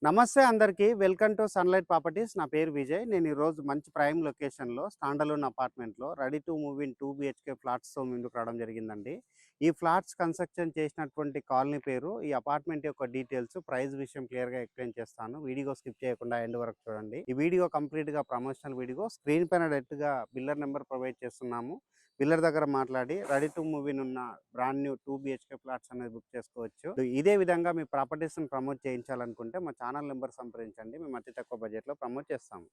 నమస్తే అందరికీ. Welcome to sunlight properties. నా పేరు విజయ్. నేను ఈరోజు మంచి ప్రైమ్ లొకేషన్‌లో స్టాండలోన్ అపార్ట్మెంట్‌లో ready to move in 2 BHK ఫ్లాట్స్‌తో ముందుకు రావడం జరిగిందండి. ఈ ఫ్లాట్స్ కన్‌స్ట్రక్షన్ చేసినటువంటి కాలనీ పేరు, ఈ అపార్ట్మెంట్ యొక్క డీటెయిల్స్, ప్రైస్ విషయం క్లియర్‌గా ఎక్స్‌ప్లెయిన్ చేస్తాను. వీడియో స్కిప్ చేయకుండా ఎండ్ వరకు చూడండి. ఈ వీడియో కంప్లీట్‌గా ప్రమోషనల్ వీడియో. స్క్రీన్ పైన డైరెక్ట్‌గా బిల్డర్ నెంబర్ ప్రొవైడ్ చేస్తున్నాము. బిల్డర్ దగ్గర మాట్లాడి రెడీ టు మూవ్ ఇన్ ఉన్న బ్రాండ్ న్యూ 2 బీహెచ్‌కే ఫ్లాట్స్ అనేది బుక్ చేసుకోవచ్చు. ఇదే విధంగా మీ ప్రాపర్టీస్‌ని ప్రమోట్ చేయించాలనుకుంటే మా ఛానల్ నెంబర్ సంప్రదించండి. మేము అతి తక్కువ బడ్జెట్‌లో ప్రమోట్ చేస్తాము.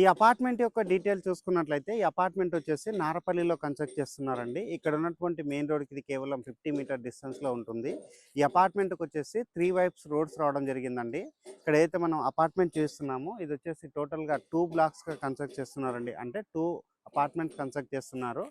ఈ అపార్ట్మెంట్ యొక్క డీటెయిల్ చూసుకున్నట్లయితే ఈ అపార్ట్మెంట్ వచ్చేసి నారపల్లిలో కన్స్ట్రక్ట్ చేస్తున్నారండి. ఇక్కడ ఉన్నటువంటి మెయిన్ రోడ్కి ఇది కేవలం 50 మీటర్ డిస్టెన్స్లో ఉంటుంది. ఈ అపార్ట్మెంట్కి వచ్చేసి 3 వైప్స్ రోడ్స్ రావడం జరిగిందండి. ఇక్కడ ఏదైతే మనం అపార్ట్మెంట్ చేస్తున్నామో ఇది వచ్చేసి టోటల్గా 2 బ్లాక్స్గా కన్స్ట్రక్ట్ చేస్తున్నారండి. అంటే 2 అపార్ట్మెంట్ కన్స్ట్రక్ట్ చేస్తున్నారు.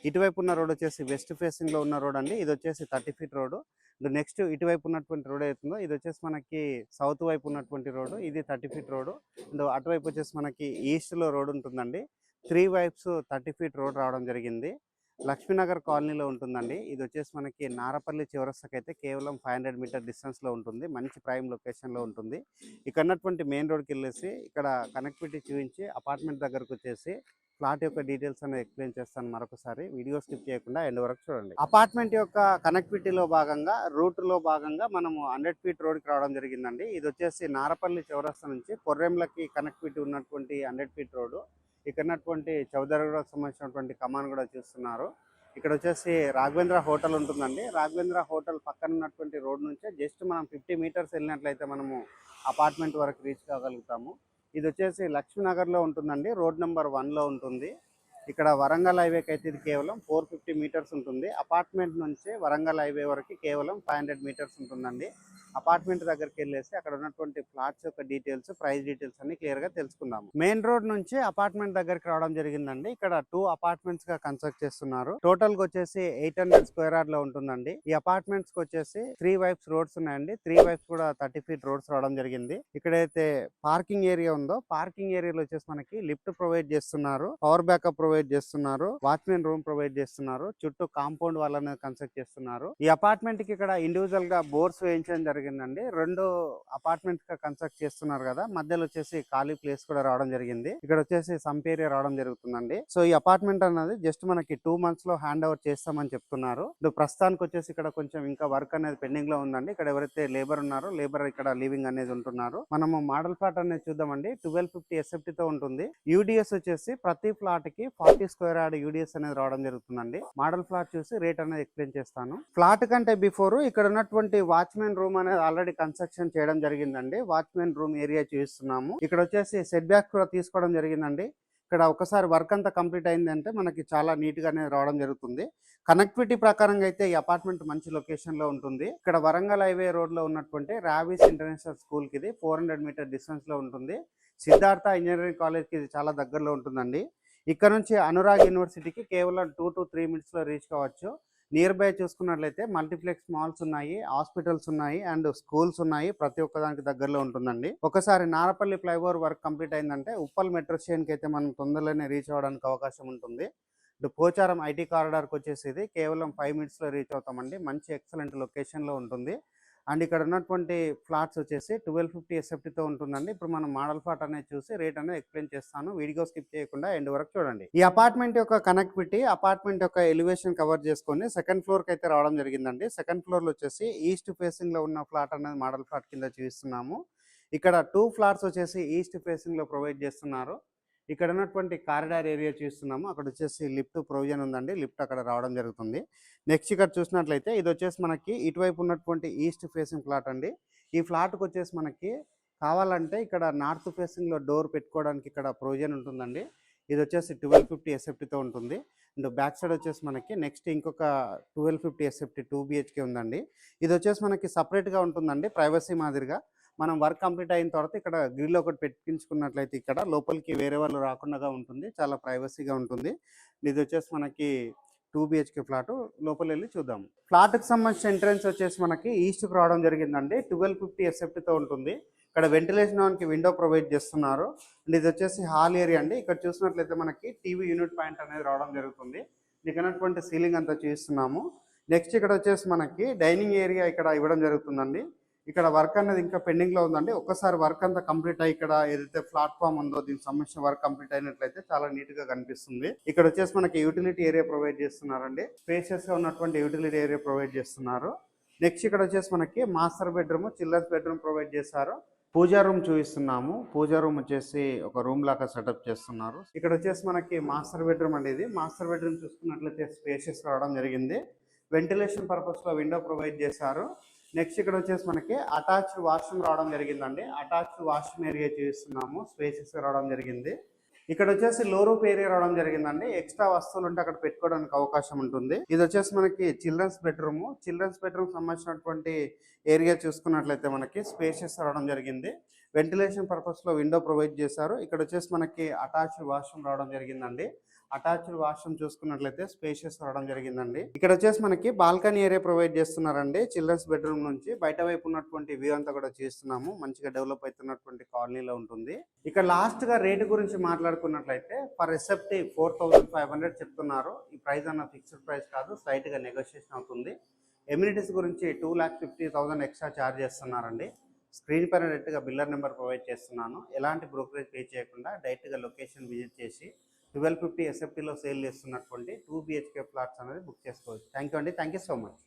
ఇటువైపు ఉన్న రోడ్ వచ్చేసి వెస్ట్ ఫేసింగ్లో ఉన్న రోడ్ అండి. ఇది వచ్చేసి 30 ఫీట్ రోడ్. నెక్స్ట్ ఇటువైపు ఉన్నటువంటి రోడ్ అవుతుందో ఇది వచ్చేసి మనకి సౌత్ వైపు ఉన్నటువంటి రోడ్డు, ఇది 30 ఫీట్ రోడ్డు. అండ్ అటువైపు వచ్చేసి మనకి ఈస్ట్లో రోడ్ ఉంటుందండి. 3 వైప్స్ 30 ఫీట్ రోడ్ రావడం జరిగింది. లక్ష్మీనగర్ కాలనీలో ఉంటుందండి. ఇది వచ్చేసి మనకి నారపల్లి చివరస్తకైతే కేవలం 500 మీటర్ డిస్టెన్స్లో ఉంటుంది. మంచి ప్రైమ్ లొకేషన్లో ఉంటుంది. ఇక్కడ ఉన్నటువంటి మెయిన్ రోడ్కి వెళ్ళేసి ఇక్కడ కనెక్టివిటీ చూపించి అపార్ట్మెంట్ దగ్గరకు వచ్చేసి ఫ్లాట్ యొక్క డీటెయిల్స్ అనేది ఎక్స్ప్లెయిన్ చేస్తాను మరొకసారి. వీడియో స్కిప్ చేయకుండా ఎండ్ వరకు చూడండి. అపార్ట్మెంట్ యొక్క కనెక్టివిటీలో భాగంగా రూట్లో భాగంగా మనము 100 ఫీట్ రోడ్కి రావడం జరిగిందండి. ఇది వచ్చేసి నారపల్లి చౌరస్తా నుంచి కొర్రెంలకి కనెక్టివిటీ ఉన్నటువంటి 100 ఫీట్ రోడ్డు. ఇక్కడ ఉన్నటువంటి చౌదరిగూడకు సంబంధించినటువంటి కమాన్ కూడా చూస్తున్నారు. ఇక్కడ వచ్చేసి రాఘవేంద్ర హోటల్ ఉంటుందండి. రాఘవేంద్ర హోటల్ పక్కన ఉన్నటువంటి రోడ్ నుంచే జస్ట్ మనం 50 మీటర్స్ వెళ్ళినట్లయితే మనము అపార్ట్మెంట్ వరకు రీచ్ కాగలుగుతాము. ఇది వచ్చేసి లక్ష్మీనగర్లో ఉంటుందండి. రోడ్ నెంబర్ 1లో ఉంటుంది. ఇక్కడ వరంగల్ హైవేకి అయితే ఇది కేవలం 450 మీటర్స్ ఉంటుంది. అపార్ట్మెంట్ నుంచి వరంగల్ హైవే వరకు కేవలం 500 మీటర్స్ ఉంటుందండి. అపార్ట్మెంట్ దగ్గరికి వెళ్ళేసి అక్కడ ఉన్నటువంటి ఫ్లాట్స్ యొక్క డీటెయిల్స్, ప్రైస్ డీటెయిల్స్ అన్ని క్లియర్గా తెలుసుకుందాము. మెయిన్ రోడ్ నుంచి అపార్ట్మెంట్ దగ్గరికి రావడం జరిగిందండి. ఇక్కడ 2 అపార్ట్మెంట్స్ గా కన్స్ట్రక్ట్ చేస్తున్నారు. టోటల్ గా వచ్చేసి 800 స్క్వేర్ యార్డ్ లో ఉంటుందండి. ఈ అపార్ట్మెంట్స్ కి వచ్చేసి 3 వైప్స్ రోడ్స్ ఉన్నాయండి. 3 వైప్స్ కూడా 30 ఫీట్ రోడ్స్ రావడం జరిగింది. ఇక్కడైతే పార్కింగ్ ఏరియా ఉందో పార్కింగ్ ఏరియాలో వచ్చేసి మనకి లిఫ్ట్ ప్రొవైడ్ చేస్తున్నారు, పవర్ బ్యాకప్ ప్రొవైడ్ చేస్తున్నారు, వాచ్మెన్ రూమ్ ప్రొవైడ్ చేస్తున్నారు, చుట్టూ కాంపౌండ్ వాల్ అనేది కన్స్ట్రక్ట్ చేస్తున్నారు. ఈ అపార్ట్మెంట్ కి ఇక్కడ ఇండివిజువల్ గా బోర్స్ వేయించడం జరిగిందండి. 2 అపార్ట్మెంట్స్ గా కన్స్ట్రక్ట్ చేస్తున్నారు కదా, మధ్యలో వచ్చేసి ఖాళీ ప్లేస్ కూడా రావడం జరిగింది. ఇక్కడ వచ్చేసి సంప్ ఏరియా రావడం జరుగుతుందండి. సో ఈ అపార్ట్మెంట్ అన్నది జస్ట్ మనకి 2 మంత్స్ లో హ్యాండ్ ఓవర్ చేస్తామని చెప్తున్నారు. ప్రస్తుతానికి వచ్చేసి ఇక్కడ కొంచెం ఇంకా వర్క్ అనేది పెండింగ్ లో ఉందండి. ఇక్కడ ఎవరైతే లేబర్ ఉన్నారో లేబర్ ఇక్కడ లివింగ్ అనేది ఉంటున్నారు. మనము మోడల్ ఫ్లాట్ అనేది చూద్దామండి. 1250 SFT తో ఉంటుంది. యూడిఎస్ వచ్చేసి ప్రతి ఫ్లాట్ కి 40 స్క్వేర్ యార్డ్ యూడిఎస్ అనేది రావడం జరుగుతుందండి. మోడల్ ఫ్లాట్ చూసి రేట్ అనేది ఎక్స్ప్లెయిన్ చేస్తాను. ఫ్లాట్ కంటే బిఫోర్ ఇక్కడ ఉన్నటువంటి వాచ్మెన్ రూమ్ అనేది ఆల్రెడీ కన్స్ట్రక్షన్ చేయడం జరిగిందండి. వాచ్మెన్ రూమ్ ఏరియా చూస్తున్నాము. ఇక్కడ వచ్చేసి సెట్ బ్యాక్ కూడా తీసుకోవడం జరిగిందండి. ఇక్కడ ఒకసారి వర్క్ అంతా కంప్లీట్ అయిందంటే మనకి చాలా నీట్ గానే రావడం జరుగుతుంది. కనెక్టివిటీ ప్రకారంగా అయితే ఈ అపార్ట్మెంట్ మంచి లొకేషన్ లో ఉంటుంది. ఇక్కడ వరంగల్ హైవే రోడ్ లో ఉన్నటువంటి రావిస్ ఇంటర్నేషనల్ స్కూల్ కి ఇది 400 మీటర్ డిస్టెన్స్ లో ఉంటుంది. సిద్ధార్థ ఇంజనీరింగ్ కాలేజ్ కి ఇది చాలా దగ్గరలో ఉంటుందండి. ఇక్కడ నుంచి అనురాగ్ యూనివర్సిటీకి కేవలం 2 to 3 మినిట్స్ లో రీచ్ కావచ్చు. నియర్ బై చూసుకున్నట్లయితే మల్టీప్లెక్స్ మాల్స్ ఉన్నాయి, హాస్పిటల్స్ ఉన్నాయి అండ్ స్కూల్స్ ఉన్నాయి. ప్రతి ఒక్కదానికి దగ్గరలో ఉంటుందండి. ఒకసారి నారపల్లి ఫ్లైఓవర్ వర్క్ కంప్లీట్ అయిందంటే ఉప్పల్ మెట్రో స్టేషన్కి అయితే మనం తొందరలోనే రీచ్ అవ్వడానికి అవకాశం ఉంటుంది. పోచారం ఐటీ కారిడార్కి వచ్చేసి ఇది కేవలం 5 మినిట్స్లో రీచ్ అవుతామండి. మంచి ఎక్సలెంట్ లొకేషన్లో ఉంటుంది. అండ్ ఇక్కడ ఉన్నటువంటి ఫ్లాట్స్ వచ్చేసి 1250 SFTతో ఉంటుందండి. ఇప్పుడు మనం మోడల్ ఫ్లాట్ అనేది చూసి రేట్ అనేది ఎక్స్ప్లెయిన్ చేస్తాను. వీడియో స్కిప్ చేయకుండా ఎండ్ వరకు చూడండి. ఈ అపార్ట్మెంట్ యొక్క కనెక్టివిటీ, అపార్ట్మెంట్ యొక్క ఎలివేషన్ కవర్ చేసుకొని సెకండ్ ఫ్లోర్కి అయితే రావడం జరిగిందండి. సెకండ్ ఫ్లోర్లో వచ్చేసి ఈస్ట్ ఫేసింగ్లో ఉన్న ఫ్లాట్ అనేది మోడల్ ఫ్లాట్ కింద చూపిస్తున్నాము. ఇక్కడ 2 ఫ్లాట్స్ వచ్చేసి ఈస్ట్ ఫేసింగ్లో ప్రొవైడ్ చేస్తున్నారు. ఇక్కడ ఉన్నటువంటి కారిడార్ ఏరియా చూస్తున్నాము. అక్కడ వచ్చేసి లిఫ్ట్ ప్రొవిజన్ ఉందండి. లిఫ్ట్ అక్కడ రావడం జరుగుతుంది. నెక్స్ట్ ఇక్కడ చూసినట్లయితే ఇది వచ్చేసి మనకి ఇటువైపు ఉన్నటువంటి ఈస్ట్ ఫేసింగ్ ఫ్లాట్ అండి. ఈ ఫ్లాట్కి వచ్చేసి మనకి కావాలంటే ఇక్కడ నార్త్ ఫేసింగ్లో డోర్ పెట్టుకోవడానికి ఇక్కడ ప్రొవిజన్ ఉంటుందండి. ఇది వచ్చేసి 1250 SFTతో ఉంటుంది. అండ్ బ్యాక్ సైడ్ వచ్చేసి మనకి నెక్స్ట్ ఇంకొక 1250 SFT 2 BHK ఉందండి. ఇది వచ్చేసి మనకి సపరేట్గా ఉంటుందండి, ప్రైవసీ మాదిరిగా. మనం వర్క్ కంప్లీట్ అయిన తర్వాత ఇక్కడ గ్రిల్ ఒకటి పెట్టించుకున్నట్లయితే ఇక్కడ లోపలికి వేరే వాళ్ళు రాకుండా ఉంటుంది. చాలా ప్రైవసీగా ఉంటుంది. ఇది వచ్చేసి మనకి 2 BHK ఫ్లాట్. లోపల వెళ్ళి చూద్దాం. ఫ్లాట్కి సంబంధించిన ఎంట్రెన్స్ వచ్చేసి మనకి ఈస్ట్కి రావడం జరిగిందండి. 1250 SFTతో ఉంటుంది. ఇక్కడ వెంటిలేషన్ కి విండో ప్రొవైడ్ చేస్తున్నారు. అండ్ ఇది వచ్చేసి హాల్ ఏరియా అండి. ఇక్కడ చూసినట్లయితే మనకి టీవీ యూనిట్ పాయింట్ అనేది రావడం జరుగుతుంది. మీకు ఉన్నటువంటి సీలింగ్ అంతా చూస్తున్నాము. నెక్స్ట్ ఇక్కడ వచ్చేసి మనకి డైనింగ్ ఏరియా ఇక్కడ ఇవ్వడం జరుగుతుందండి. ఇక్కడ వర్క్ అనేది ఇంకా పెండింగ్ లో ఉందండి. ఒక్కసారి వర్క్ అంతా కంప్లీట్ అయ్యి ఇక్కడ ఏదైతే ప్లాట్ఫామ్ ఉందో దీనికి సంబంధించిన వర్క్ కంప్లీట్ అయినట్లయితే చాలా నీట్ గా కనిపిస్తుంది. ఇక్కడ వచ్చేసి మనకి యూటిలిటీ ఏరియా ప్రొవైడ్ చేస్తున్నారండి. స్పేషియస్ గా ఉన్నటువంటి యూటిలిటీ ఏరియా ప్రొవైడ్ చేస్తున్నారు. నెక్స్ట్ ఇక్కడ వచ్చేసి మనకి master bedroom, children's bedroom provide చేశారు. పూజా రూమ్ చూపిస్తున్నాము. పూజా రూమ్ వచ్చేసి ఒక రూమ్ లాగా సెటప్ చేస్తున్నారు. ఇక్కడ వచ్చేసి మనకి మాస్టర్ బెడ్రూమ్ అండి. ఇది మాస్టర్ బెడ్రూమ్ చూసుకున్నట్లయితే స్పేషియస్ రావడం జరిగింది. వెంటిలేషన్ పర్పస్ లో విండో ప్రొవైడ్ చేశారు. నెక్స్ట్ ఇక్కడ వచ్చేసి మనకి అటాచ్డ్ వాష్రూమ్ రావడం జరిగిందండి. అటాచ్డ్ వాష్రూమ్ ఏరియా చూస్తున్నాము. స్పేసెస్ రావడం జరిగింది. ఇక్కడ వచ్చేసి లో రూప్ ఏరియా రావడం జరిగిందండి. ఎక్స్ట్రా వస్తువులు ఉంటే అక్కడ పెట్టుకోవడానికి అవకాశం ఉంటుంది. ఇది వచ్చేసి మనకి చిల్డ్రన్స్ బెడ్రూమ్. చిల్డ్రన్స్ బెడ్రూమ్ సంబంధించినటువంటి ఏరియా చూసుకున్నట్లయితే మనకి స్పేషియస్ రావడం జరిగింది. వెంటిలేషన్ పర్పస్ లో విండో ప్రొవైడ్ చేశారు. ఇక్కడ వచ్చేసి మనకి అటాచ్డ్ వాష్రూమ్ రావడం జరిగిందండి. అటాచ్డ్ వాష్రూమ్ చూసుకున్నట్లయితే స్పేషియస్ రావడం జరిగిందండి. ఇక్కడ వచ్చేసి మనకి బాల్కనీ ఏరియా ప్రొవైడ్ చేస్తున్నారండి. చిల్డ్రన్స్ బెడ్రూమ్ నుంచి బయట వైపు ఉన్నటువంటి వ్యూ అంతా కూడా చేస్తున్నాము. మంచిగా డెవలప్ అవుతున్నటువంటి కాలనీలో ఉంటుంది. ఇక లాస్ట్ గా రేటు గురించి మాట్లాడుకున్నట్లయితే పర్ ఎస్ఎఫ్టీ 4500 చెప్తున్నారు. ఈ ప్రైస్ అన్న ఫిక్స్డ్ ప్రైస్ కాదు, స్లైట్ గా నెగోషియేషన్ అవుతుంది. ఎమ్యూనిటీస్ గురించి 2,50,000 ఎక్స్ట్రా ఛార్జ్ చేస్తున్నారండి. స్క్రీన్ పైన డైరెక్ట్గా బిల్లర్ నెంబర్ ప్రొవైడ్ చేస్తున్నాను. ఎలాంటి బ్రోకరేజ్ పే చేయకుండా డైరెక్ట్గా లొకేషన్ విజిట్ చేసి 1250 ఎస్ఎఫ్టీలో సేల్ చేస్తున్నటువంటి 2 BHK ఫ్లాట్స్ అనేది బుక్ చేసుకోవచ్చు. థ్యాంక్ యూ అండి. Thank you so much.